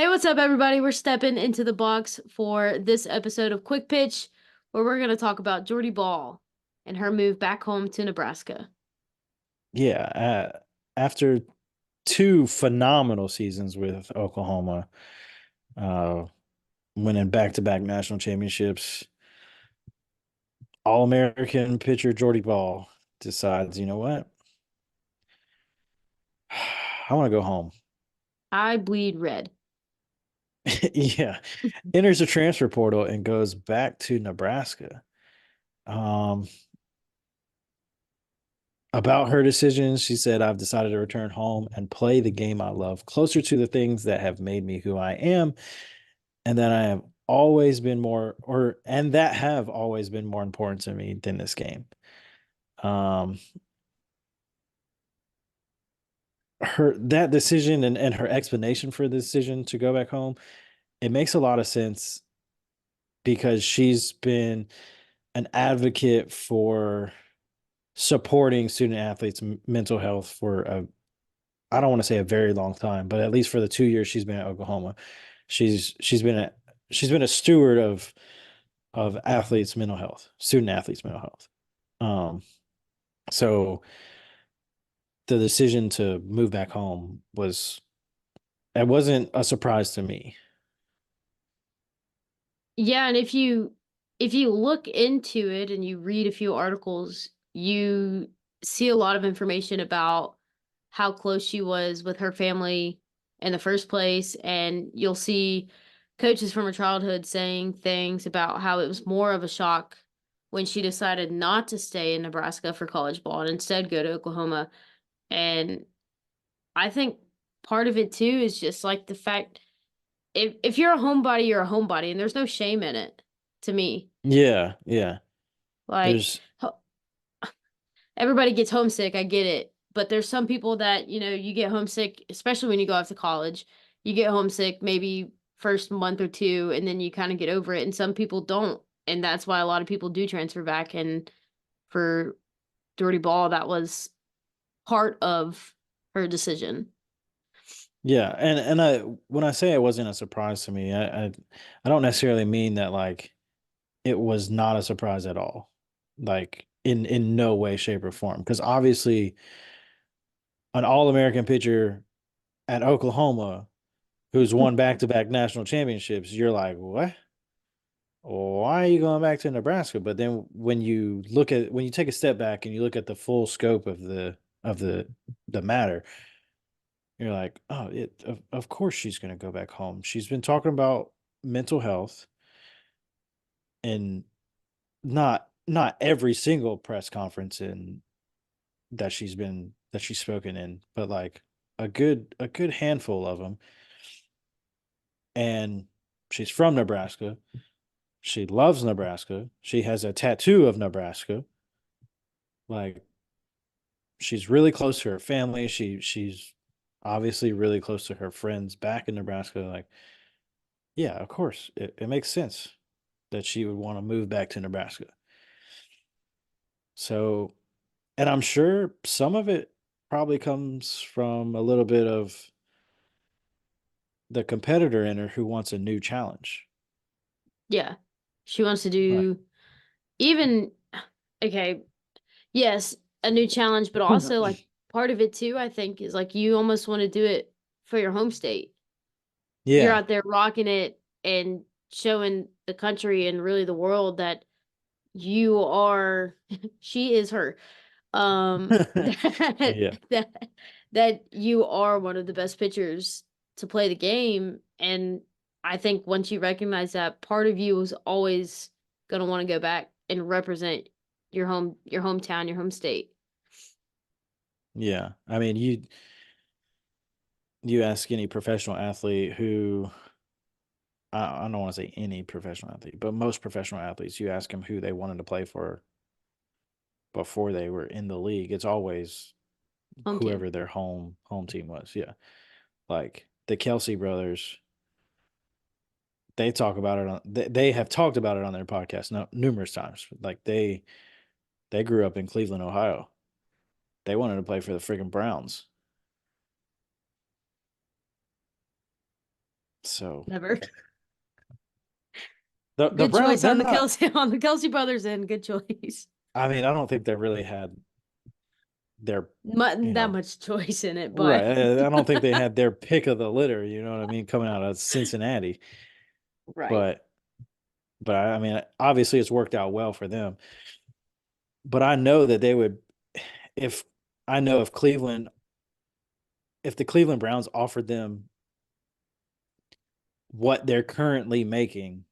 Hey, what's up, everybody? We're stepping into the box for this episode of Quick Pitch, where we're going to talk about Jordy Bahl and her move back home to Nebraska. Yeah, after two phenomenal seasons with Oklahoma, uh, winning back-to-back national championships, All-American pitcher Jordy Bahl decides, you know what? I want to go home. I bleed red. Yeah, enters the transfer portal and goes back to Nebraska. Um, about her decision, she said, I've decided to return home and play the game I love, closer to the things that have made me who I am and that I have always been more or and that have always been more important to me than this game. Um her that decision and her explanation for the decision to go back home, it makes a lot of sense because she's been an advocate for supporting student athletes mental health for a I don't want to say a very long time, but at least for the 2 years she's been at Oklahoma. She's been a steward of athletes mental health, student athletes mental health. So the decision to move back home it wasn't a surprise to me. Yeah, and if you look into it and you read a few articles, you see a lot of information about how close she was with her family in the first place, and you'll see coaches from her childhood saying things about how it was more of a shock when she decided not to stay in Nebraska for college ball and instead go to Oklahoma. And I think part of it too is just like the fact if you're a homebody, you're a homebody, and there's no shame in it to me. Yeah, yeah. Like There's everybody gets homesick, I get it. But there's some people that, you get homesick, especially when you go off to college. You get homesick maybe first month or two, and then you kind of get over it. And some people don't. And that's why a lot of people do transfer back. And for Dirty Ball, that was part of her decision. yeah, and I when I say it wasn't a surprise to me, I don't necessarily mean that like it was not a surprise at all. Like in no way, shape, or form. Because obviously an all-American pitcher at Oklahoma who's won back-to-back national championships, you're like, what? Why are you going back to Nebraska? But then when you take a step back and you look at the full scope of the matter, you're like, oh, of course she's going to go back home. She's been talking about mental health and not every single press conference in that she's spoken in, but like a good handful of them. And she's from Nebraska. She loves Nebraska. She has a tattoo of Nebraska. Like she's really close to her family. She's obviously really close to her friends back in Nebraska. Like, yeah, of course. It makes sense that she would want to move back to Nebraska. So, and I'm sure some of it probably comes from a little bit of the competitor in her who wants a new challenge. Yeah. She wants to Right. do even, okay, yes, a new challenge, but also like part of it too, I think, is like you almost want to do it for your home state. You're Yeah. out there rocking it and showing the country and really the world that you are she is her. That Yeah. that you are one of the best pitchers to play the game. And I think once you recognize that, part of you is always gonna want to go back and represent your hometown, your home state. Yeah. I mean, you ask any professional athlete who I don't want to say any professional athlete, but most professional athletes, you ask them who they wanted to play for before they were in the league. It's always Home team. whoever their home team was. Yeah. Like the Kelsey brothers, they talk about it on they have talked about it on their podcast numerous times. Like they grew up in Cleveland, Ohio. They wanted to play for the freaking Browns. So Never. the Good Browns, choice they're on the not. Kelsey on the Kelsey brothers and good choice. I mean, I don't think they really had their, you That know, much choice in it, but right. I don't think they had their pick of the litter. You know what I mean? Coming out of Cincinnati, right. but I mean, obviously it's worked out well for them. But I know that they would, if I know if the Cleveland Browns offered them what they're currently making,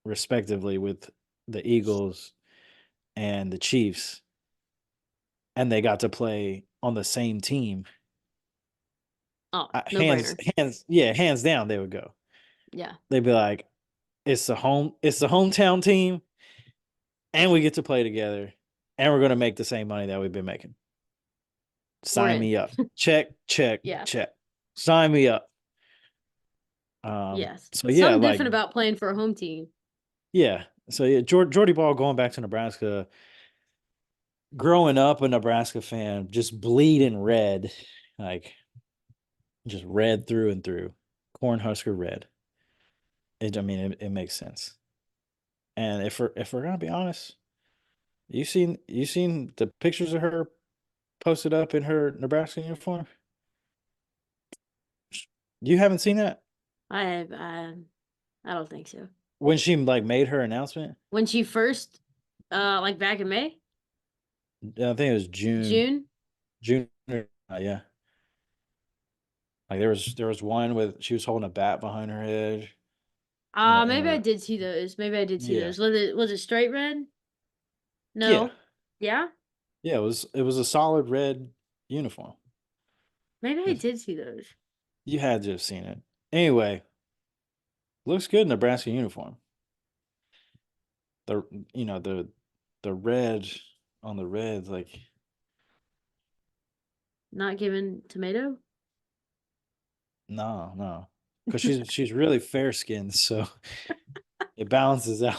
respectively, with the Eagles and the Chiefs, and they got to play on the same team, Oh, no brainer. hands down, they would go. Yeah. They'd be like, it's the hometown team, and we get to play together, and we're going to make the same money that we've been making. We're Sign in. me up. Check, check, Yeah. check. Sign me up. Yes. So yeah, Something like different about playing for a home team. yeah. So yeah, Jordy Ball going back to Nebraska, growing up a Nebraska fan, just bleeding red, like just red through and through, Cornhusker red. I mean, it makes sense. And if we're gonna be honest, you seen the pictures of her posted up in her Nebraska uniform? You haven't seen that I don't think so. when she like made her announcement. When she first like back in May? I think it was June, June? June. Yeah, like there was one with she was holding a bat behind her head in Maybe I her did see those. Maybe I did see yeah those. Was it straight red? yeah No. Yeah? yeah it was a solid red uniform. Maybe I If did see those. you had to have seen it anyway. Looks good in Nebraska uniform. The the red on the reds like Not given tomato? no because she's really fair skinned so it balances out.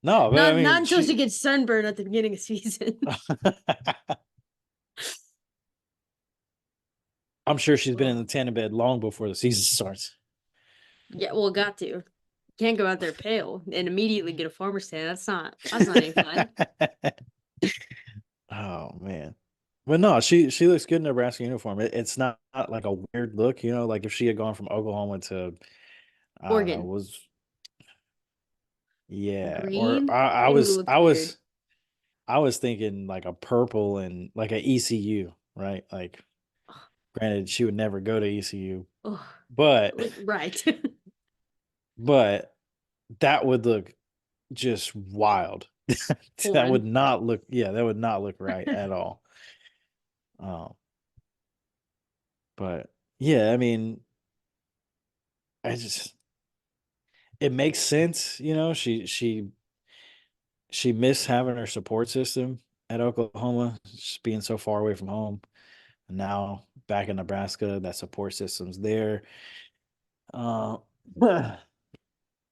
No, but I Not mean until she she gets sunburned at the beginning of season. I'm sure she's been in Oh. the tanning bed long before the season starts. Yeah, well, got to. Can't go out there pale and immediately get a farmer's tan. That's not any fun. Oh man. But no, she looks good in Nebraska uniform. It's not like a weird look, you know, like if she had gone from Oklahoma to I don't know, Oregon. was yeah, or Green? It would look weird. I was thinking like a purple and like a ECU, right? Like granted she would never go to ECU, Oh, but right. but that would look just wild. That would Foreign. not look yeah, that would not look right at all. Um, but yeah, I mean, I just it makes sense, you know. She missed having her support system at Oklahoma, just being so far away from home. And now back in Nebraska, that support system's there. Uh,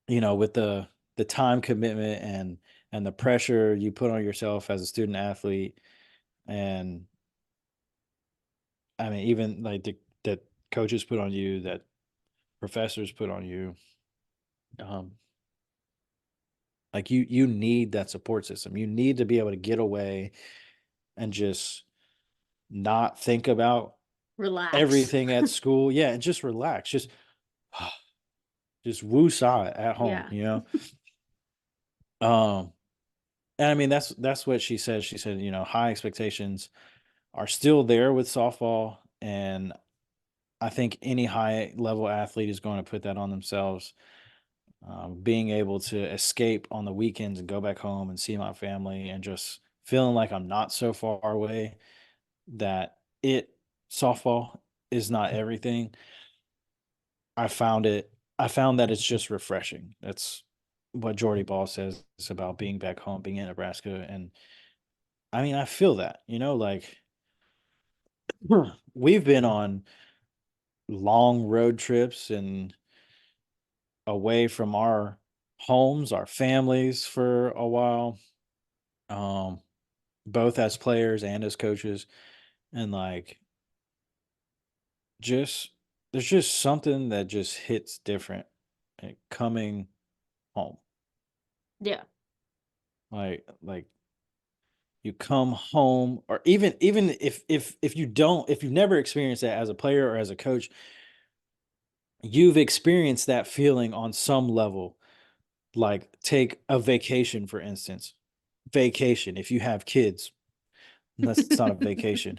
you know, with the time commitment and the pressure you put on yourself as a student athlete, and I mean, even like that coaches put on you, that professors put on you. Um, like you need that support system. You need to be able to get away and just not think about Relax. everything at school. Yeah, and just relax. Just woo-saw it at home, Yeah. you know? Um, and I mean that's what she said. She said, you know, high expectations are still there with softball, and I think any high level athlete is going to put that on themselves. Being able to escape on the weekends and go back home and see my family and just feeling like I'm not so far away that softball is not everything. I found that it's just refreshing. That's what Jordy Ball says about being back home, being in Nebraska. And I mean, I feel that, you know, like we've been on long road trips and away from our homes, our families for a while. Um, both as players and as coaches. And like just there's just something that just hits different, coming home. Yeah. Like you come home, or even if you don't, if you've never experienced that as a player or as a coach, you've experienced that feeling on some level. Like, take a vacation, for instance. Vacation, if you have kids, unless it's not a vacation.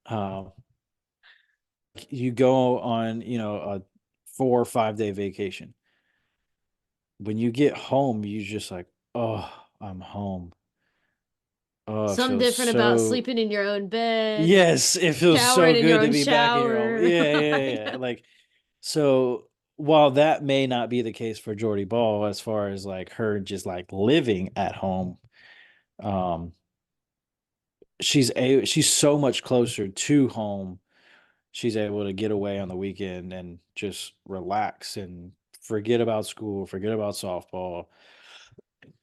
Um, you go on, a 4 or 5 day vacation. When you get home, you just like, oh, I'm home. Oh, it Something feels different about so. sleeping in your own bed, Yes, it feels so showering in your good to own be back in your home. shower. Yeah, Like, yeah, yeah. Like, so while that may not be the case for Jordy Ball, as far as like her just like living at home, um, she's so much closer to home. She's able to get away on the weekend and just relax and forget about school, forget about softball,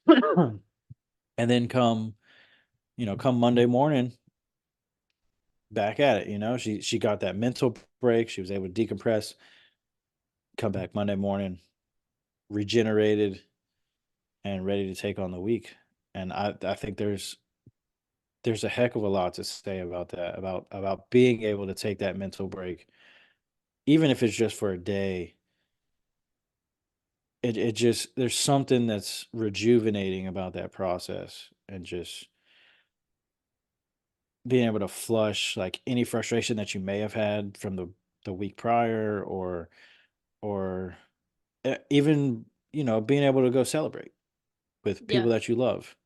and then come Monday morning, back at it. She got that mental break. She was able to decompress, come back Monday morning, regenerated and ready to take on the week. And I think there's a heck of a lot to say about that, about being able to take that mental break, even if it's just for a day. It just, there's something that's rejuvenating about that process, and just being able to flush like any frustration that you may have had from the week prior, or even being able to go celebrate with yeah. people that you love,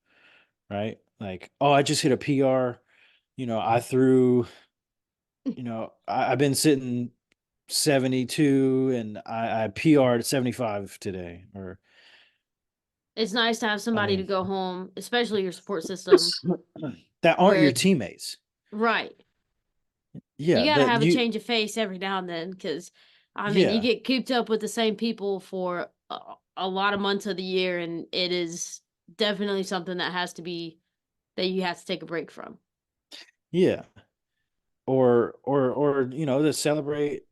right? Like, oh, I just hit a PR. I threw. I've been sitting 72, and I PR'd 75 today. Or, It's nice to have I somebody to mean, go home, especially your support system, that aren't your where teammates. right. You Yeah, got to that have a you. change of face every now and then because, I mean, you Yeah, get cooped up with the same people for a lot of months of the year, and it is definitely something that has to be that you have to take a break from. yeah. Or to celebrate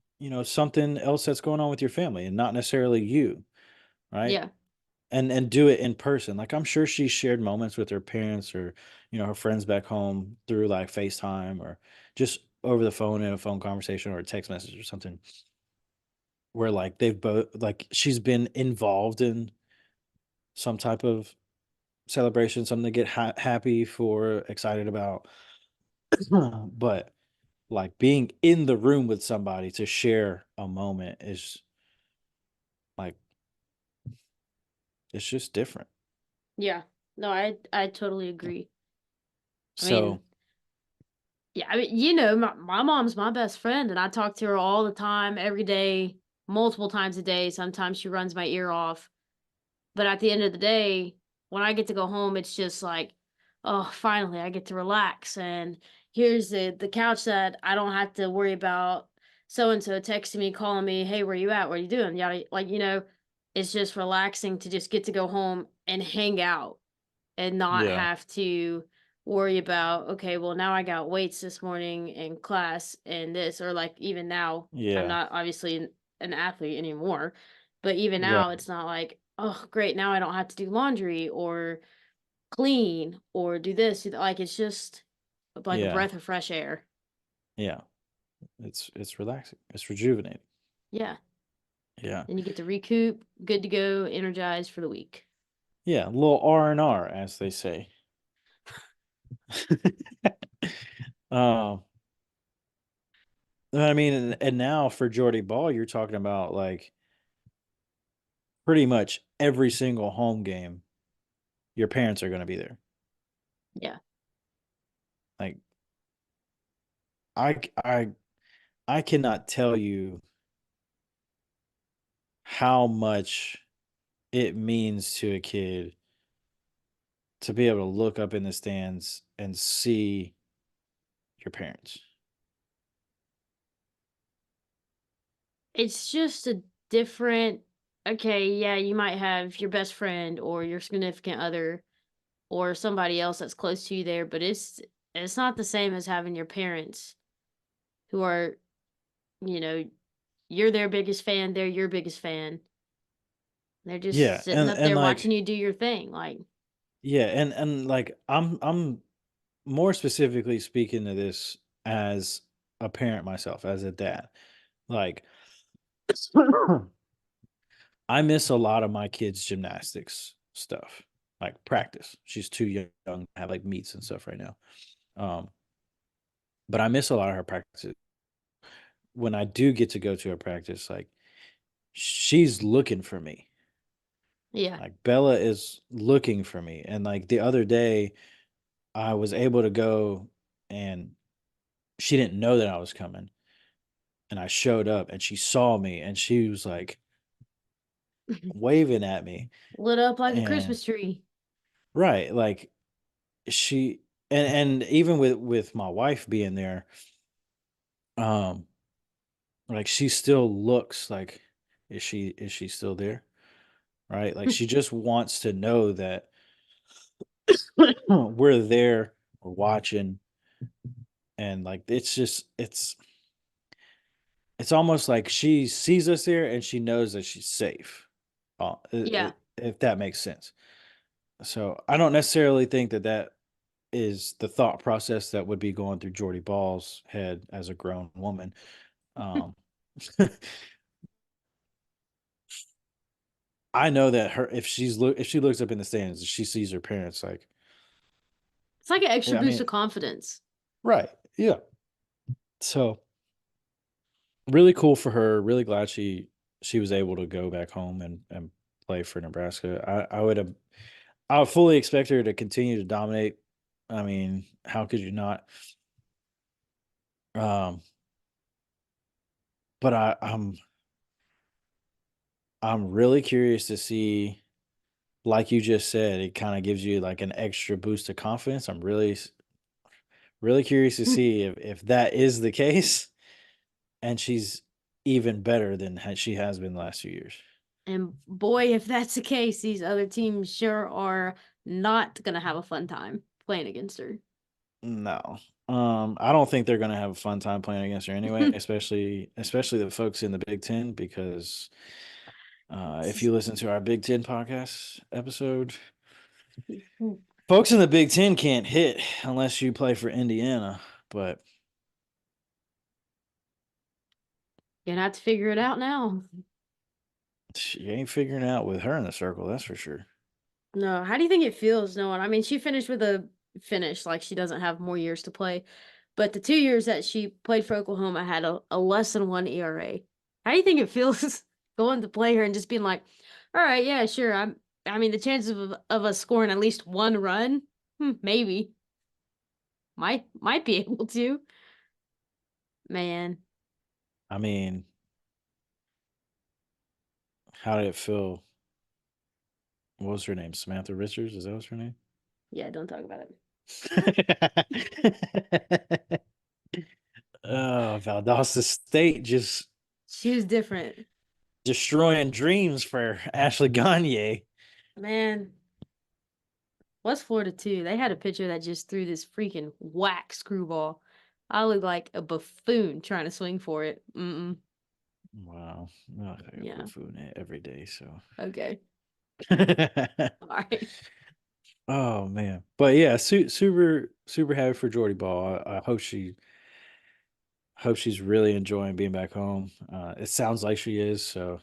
something else that's going on with your family, and not necessarily you, right? Yeah. And do it in person. Like, I'm sure she shared moments with her parents, or her friends back home, through like FaceTime, or just over the phone in a phone conversation or a text message or something, where like they've both, like, she's been involved in some type of celebration, something to get happy for, excited about. But like, being in the room with somebody to share a moment is like, it's just different. Yeah. No, I totally agree. I mean, So yeah, I mean, my mom's my best friend, and I talk to her all the time, every day, multiple times a day. Sometimes she runs my ear off. But at the end of the day, when I get to go home, it's just like, oh, finally, I get to relax. And here's the couch that I don't have to worry about so and so texting me, calling me, hey, where you at? What are you doing? Yada, like, it's just relaxing to just get to go home and hang out and not yeah, have to worry about, okay, well, now I got weights this morning in class and this, or like even now, I'm yeah, not obviously an athlete anymore, but even now, right, it's not like, oh, great, now I don't have to do laundry or clean or do this. Like, it's just like a yeah, breath of fresh air. yeah. It's relaxing. It's rejuvenating. Yeah. Yeah, Then you get to recoup, good to go, energized for the week. yeah. A little R&R, as they say. um, I mean, and now for Jordy Ball, you're talking about like pretty much every single home game, your parents are going to be there. Yeah. Like, I, I, I cannot tell you how much it means to a kid to be able to look up in the stands and see your parents. It's just a different, okay, yeah, you might have your best friend or your significant other or somebody else that's close to you there, but it's not the same as having your parents who are, you know, you're their biggest fan, they're your biggest fan. They're just Yeah, sitting up and there watching like you do your thing, like, yeah, and like I'm more specifically speaking to this as a parent myself, as a dad. Like I miss a lot of my kids' gymnastics stuff, like practice. She's too young to have like meets and stuff right now. Um, but I miss a lot of her practices. When I do get to go to a practice, like she's looking for me. yeah. Like Bella is looking for me. And like the other day, I was able to go and she didn't know that I was coming. And I showed up and she saw me and she was like waving at me. Lit up like a And Christmas tree. right, like she and even with my wife being there, um, like she still looks like is she still there? Right? Like she just wants to know that we're there, we're watching, and like it's just it's almost like she sees us there and she knows that she's safe. Yeah. If that makes sense. So I don't necessarily think that that is the thought process that would be going through Jordy Ball's head as a grown woman. Um, I know that her if she looks up in the stands, she sees her parents like, It's like an extra yeah, I boost mean, of confidence. right, yeah. So really cool for her. Really glad she was able to go back home and play for Nebraska. I would fully expect her to continue to dominate. I mean, how could you not? Um, but I'm really curious to see, like you just said, it kind of gives you like an extra boost of confidence. I'm really curious to see if that is the case, and she's even better than she has been the last few years. And boy, if that's the case, these other teams sure are not gonna have a fun time playing against her. No. I don't think they're gonna have a fun time playing against her anyway, especially the folks in the Big Ten, because if you listen to our Big Ten podcast episode, folks in the Big Ten can't hit unless you play for Indiana. But Gonna have to figure it out now. you ain't figuring it out with her in the circle, that's for sure. No, how do you think it feels, knowing? I mean, she finished with a finish, like she doesn't have more years to play. But the 2 years that she played for Oklahoma had a less than one ERA. How do you think it feels going to play her and just being like, all right, yeah, sure. I mean, the chances of us scoring at least one run, maybe. Might be able to. Man. I mean, how did it feel? What was her name? Samantha Richards? Is that what's her name? Yeah, don't talk about it. Oh, Valdosta State just She was different. destroying dreams for Ashley Gagne. Man. What's Florida too? They had a pitcher that just threw this freaking whack screwball. I look like a buffoon trying to swing for it. Mm-mm. Wow. Oh, I got Yeah. buffoon every day, so. Okay. All right. Oh man, but yeah, super happy for Jordy Ball. I hope she's really enjoying being back home. It sounds like she is, so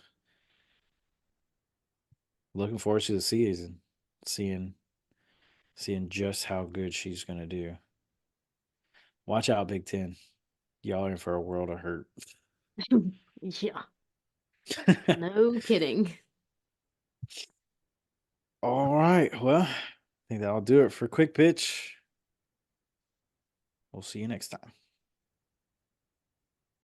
looking forward to the season, seeing seeing just how good she's gonna do. Watch out, Big Ten. Y'all are in for a world of hurt. Yeah. No kidding. All right, well, I think that'll do it for quick pitch. We'll see you next time.